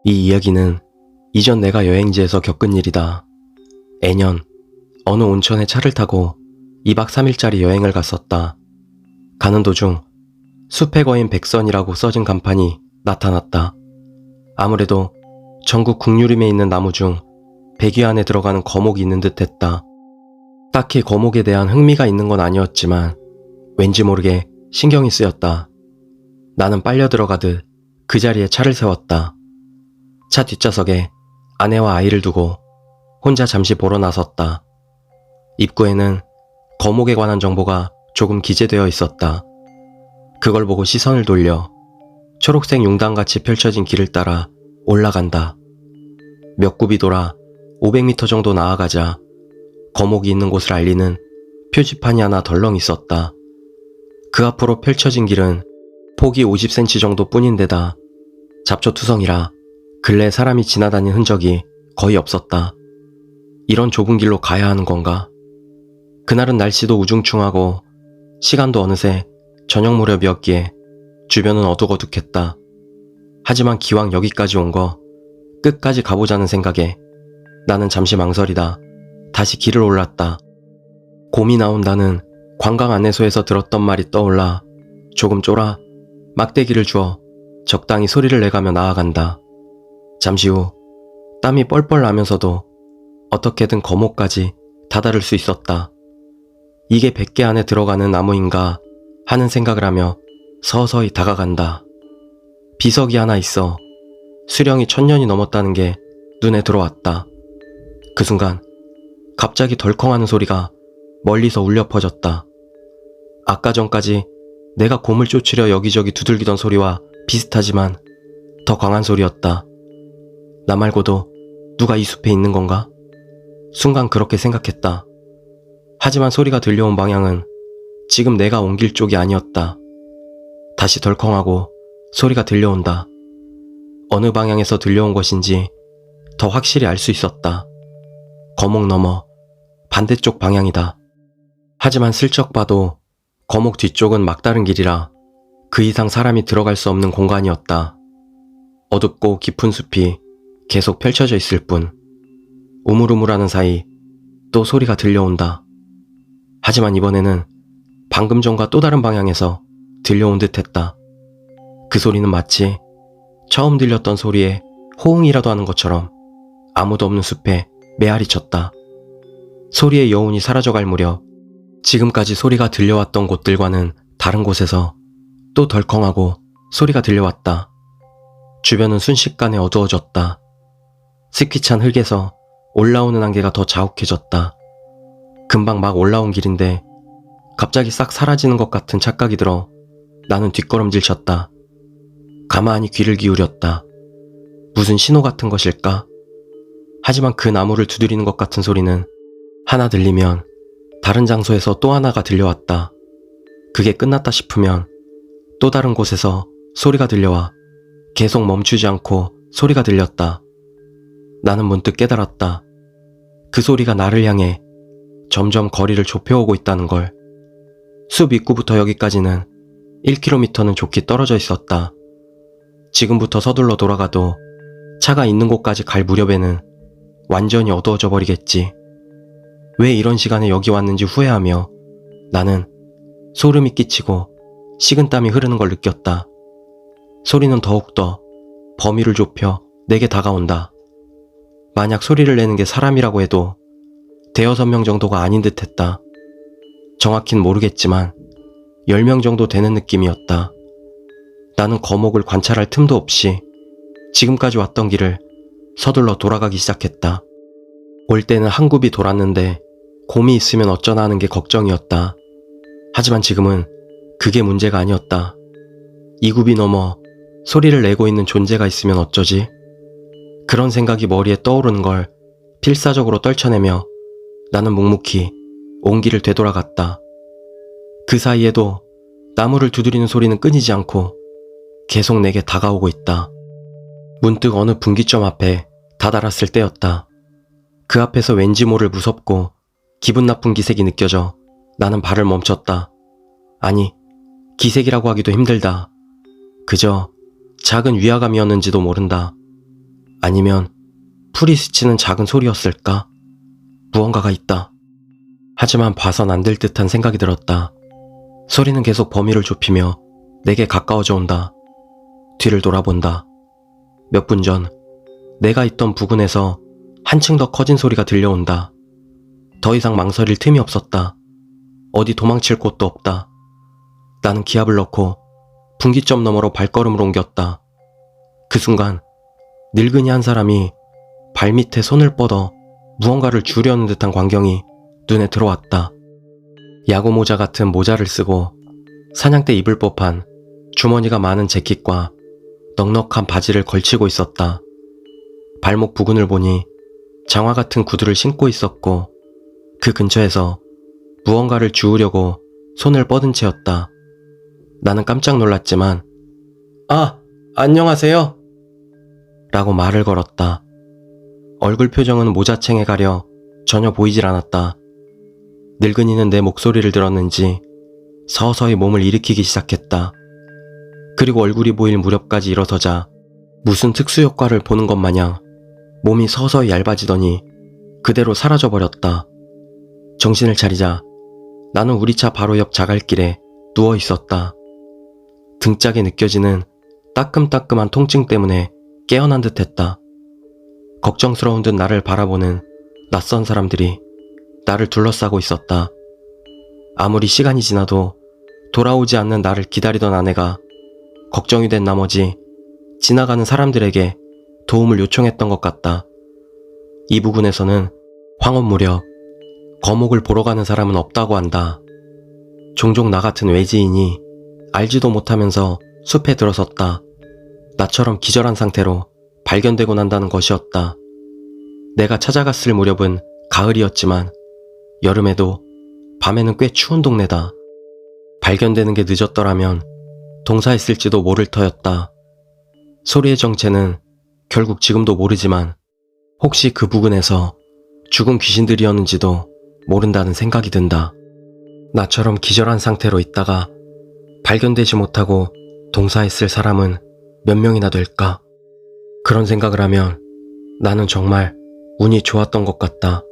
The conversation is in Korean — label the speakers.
Speaker 1: 이 이야기는 이전 내가 여행지에서 겪은 일이다. 애년 어느 온천에 차를 타고 2박 3일짜리 여행을 갔었다. 가는 도중 숲의 거인 백선이라고 써진 간판이 나타났다. 아무래도 전국 국유림에 있는 나무 중 100위 안에 들어가는 거목이 있는 듯 했다. 딱히 거목에 대한 흥미가 있는 건 아니었지만 왠지 모르게 신경이 쓰였다. 나는 빨려 들어가듯 그 자리에 차를 세웠다. 차 뒷좌석에 아내와 아이를 두고 혼자 잠시 보러 나섰다. 입구에는 거목에 관한 정보가 조금 기재되어 있었다. 그걸 보고 시선을 돌려 초록색 용당같이 펼쳐진 길을 따라 올라간다. 몇 굽이 돌아 500m 정도 나아가자 거목이 있는 곳을 알리는 표지판이 하나 덜렁 있었다. 그 앞으로 펼쳐진 길은 폭이 50cm 정도 뿐인데다 잡초투성이라 근래 사람이 지나다닌 흔적이 거의 없었다. 이런 좁은 길로 가야 하는 건가? 그날은 날씨도 우중충하고 시간도 어느새 저녁 무렵이었기에 주변은 어둑어둑했다. 하지만 기왕 여기까지 온 거 끝까지 가보자는 생각에 나는 잠시 망설이다 다시 길을 올랐다. 곰이 나온다는 관광 안내소에서 들었던 말이 떠올라 조금 쫄아 막대기를 주워 적당히 소리를 내가며 나아간다. 잠시 후 땀이 뻘뻘 나면서도 어떻게든 거목까지 다다를 수 있었다. 이게 100개 안에 들어가는 나무인가 하는 생각을 하며 서서히 다가간다. 비석이 하나 있어 수령이 1000년이 넘었다는 게 눈에 들어왔다. 그 순간 갑자기 덜컹하는 소리가 멀리서 울려 퍼졌다. 아까 전까지 내가 곰을 쫓으려 여기저기 두들기던 소리와 비슷하지만 더 강한 소리였다. 나 말고도 누가 이 숲에 있는 건가? 순간 그렇게 생각했다. 하지만 소리가 들려온 방향은 지금 내가 온 길 쪽이 아니었다. 다시 덜컹하고 소리가 들려온다. 어느 방향에서 들려온 것인지 더 확실히 알 수 있었다. 거목 너머 반대쪽 방향이다. 하지만 슬쩍 봐도 거목 뒤쪽은 막다른 길이라 그 이상 사람이 들어갈 수 없는 공간이었다. 어둡고 깊은 숲이 계속 펼쳐져 있을 뿐 우물우물하는 사이 또 소리가 들려온다. 하지만 이번에는 방금 전과 또 다른 방향에서 들려온 듯 했다. 그 소리는 마치 처음 들렸던 소리에 호응이라도 하는 것처럼 아무도 없는 숲에 메아리 쳤다. 소리의 여운이 사라져갈 무렵 지금까지 소리가 들려왔던 곳들과는 다른 곳에서 또 덜컹하고 소리가 들려왔다. 주변은 순식간에 어두워졌다. 스키찬 흙에서 올라오는 안개가 더 자욱해졌다. 금방 막 올라온 길인데 갑자기 싹 사라지는 것 같은 착각이 들어 나는 뒷걸음질 쳤다. 가만히 귀를 기울였다. 무슨 신호 같은 것일까? 하지만 그 나무를 두드리는 것 같은 소리는 하나 들리면 다른 장소에서 또 하나가 들려왔다. 그게 끝났다 싶으면 또 다른 곳에서 소리가 들려와 계속 멈추지 않고 소리가 들렸다. 나는 문득 깨달았다. 그 소리가 나를 향해 점점 거리를 좁혀오고 있다는 걸. 숲 입구부터 여기까지는 1km는 좋게 떨어져 있었다. 지금부터 서둘러 돌아가도 차가 있는 곳까지 갈 무렵에는 완전히 어두워져 버리겠지. 왜 이런 시간에 여기 왔는지 후회하며 나는 소름이 끼치고 식은땀이 흐르는 걸 느꼈다. 소리는 더욱더 범위를 좁혀 내게 다가온다. 만약 소리를 내는 게 사람이라고 해도 5-6명 정도가 아닌 듯 했다. 정확히는 모르겠지만 10명 정도 되는 느낌이었다. 나는 거목을 관찰할 틈도 없이 지금까지 왔던 길을 서둘러 돌아가기 시작했다. 올 때는 한 굽이 돌았는데 곰이 있으면 어쩌나 하는 게 걱정이었다. 하지만 지금은 그게 문제가 아니었다. 이 굽이 넘어 소리를 내고 있는 존재가 있으면 어쩌지? 그런 생각이 머리에 떠오르는 걸 필사적으로 떨쳐내며 나는 묵묵히 온 길을 되돌아갔다. 그 사이에도 나무를 두드리는 소리는 끊이지 않고 계속 내게 다가오고 있다. 문득 어느 분기점 앞에 다다랐을 때였다. 그 앞에서 왠지 모를 무섭고 기분 나쁜 기색이 느껴져 나는 발을 멈췄다. 아니, 기색이라고 하기도 힘들다. 그저 작은 위화감이었는지도 모른다. 아니면 풀이 스치는 작은 소리였을까? 무언가가 있다. 하지만 봐선 안 될 듯한 생각이 들었다. 소리는 계속 범위를 좁히며 내게 가까워져 온다. 뒤를 돌아본다. 몇 분 전 내가 있던 부근에서 한층 더 커진 소리가 들려온다. 더 이상 망설일 틈이 없었다. 어디 도망칠 곳도 없다. 나는 기압을 넣고 분기점 너머로 발걸음을 옮겼다. 그 순간 늙은이 한 사람이 발밑에 손을 뻗어 무언가를 주려는 듯한 광경이 눈에 들어왔다. 야구 모자 같은 모자를 쓰고 사냥 때 입을 법한 주머니가 많은 재킷과 넉넉한 바지를 걸치고 있었다. 발목 부근을 보니 장화 같은 구두를 신고 있었고 그 근처에서 무언가를 주우려고 손을 뻗은 채였다. 나는 깜짝 놀랐지만 아, 안녕하세요 라고 말을 걸었다. 얼굴 표정은 모자챙에 가려 전혀 보이질 않았다. 늙은이는 내 목소리를 들었는지 서서히 몸을 일으키기 시작했다. 그리고 얼굴이 보일 무렵까지 일어서자 무슨 특수효과를 보는 것 마냥 몸이 서서히 얇아지더니 그대로 사라져버렸다. 정신을 차리자 나는 우리 차 바로 옆 자갈길에 누워 있었다. 등짝에 느껴지는 따끔따끔한 통증 때문에 깨어난 듯 했다. 걱정스러운 듯 나를 바라보는 낯선 사람들이 나를 둘러싸고 있었다. 아무리 시간이 지나도 돌아오지 않는 나를 기다리던 아내가 걱정이 된 나머지 지나가는 사람들에게 도움을 요청했던 것 같다. 이 부근에서는 황혼 무렵 거목을 보러 가는 사람은 없다고 한다. 종종 나 같은 외지인이 알지도 못하면서 숲에 들어섰다. 나처럼 기절한 상태로 발견되곤 한다는 것이었다. 내가 찾아갔을 무렵은 가을이었지만 여름에도 밤에는 꽤 추운 동네다. 발견되는 게 늦었더라면 동사했을지도 모를 터였다. 소리의 정체는 결국 지금도 모르지만 혹시 그 부근에서 죽은 귀신들이었는지도 모른다는 생각이 든다. 나처럼 기절한 상태로 있다가 발견되지 못하고 동사했을 사람은 몇 명이나 될까? 그런 생각을 하면 나는 정말 운이 좋았던 것 같다.